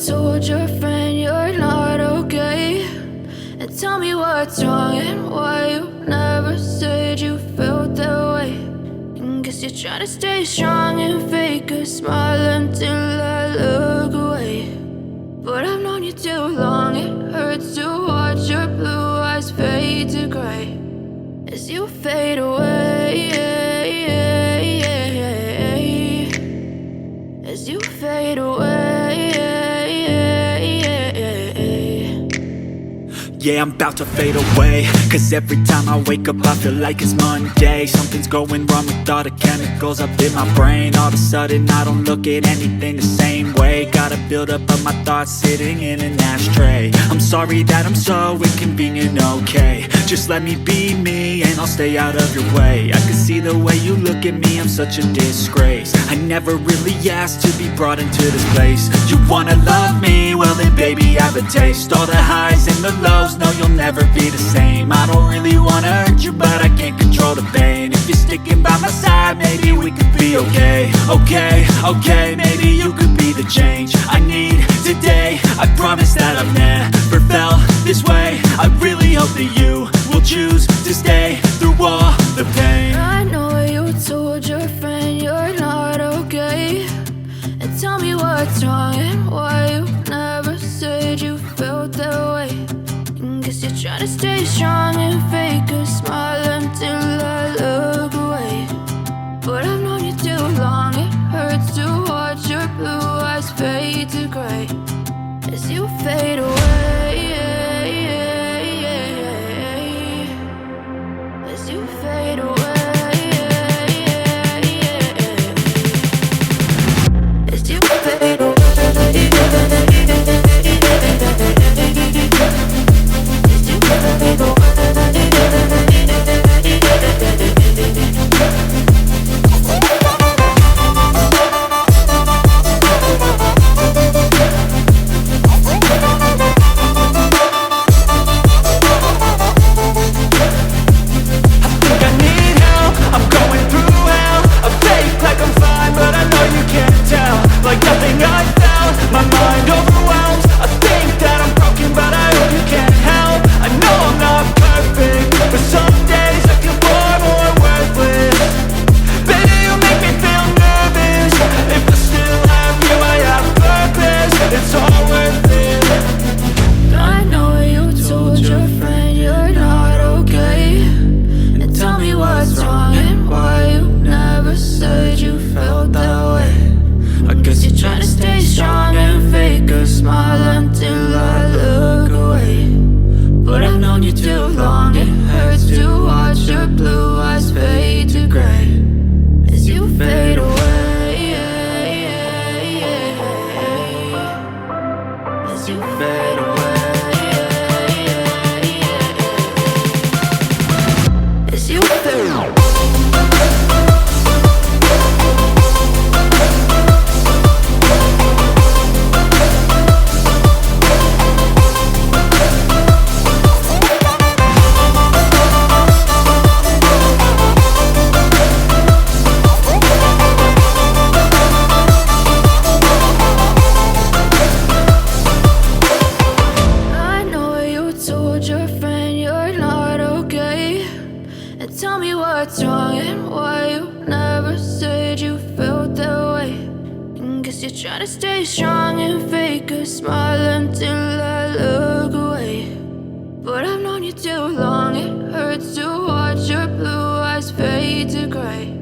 told your friend you're not okay, and tell me what's wrong and why you never said you felt that way. And guess you're trying to stay strong and fake a smile until I look away. But I've known you too long, it hurts to watch your blue eyes fade to gray as you fade away, as you fade away. Yeah, I'm about to fade away, cause every time I wake up I feel like it's Monday. Something's going wrong with all the chemicals up in my brain. All of a sudden I don't look at anything the same way. Gotta build up of my thoughts sitting in an ashtray. I'm sorry that I'm so inconvenient, okay. Just let me be me and I'll stay out of your way. I can see the way you look at me, I'm such a disgrace. I never really asked to be brought into this place. You wanna love me? Well then baby I have a taste. All the highs and the lows, no you'll never be the same. I don't really wanna hurt you but I can't control the pain. If you're sticking by my side maybe we could be okay. Okay, maybe you could be the change I need today. I promise that I've never felt this way. I really hope that you will choose to stay through all the pain. I know you told your friend you're not okay, and tell me what's wrong and why you never said you felt that way. And guess you're trying to stay strong and fake a smile until I look away. But I've known you too long, it hurts to watch your blue eyes fade to gray as you fade away, as you fade away, as you fade away. Tell me what's wrong and why you never said you felt that way. And guess you're trying to stay strong and fake a smile until I look away. But I've known you too long, it hurts to watch your blue eyes fade to gray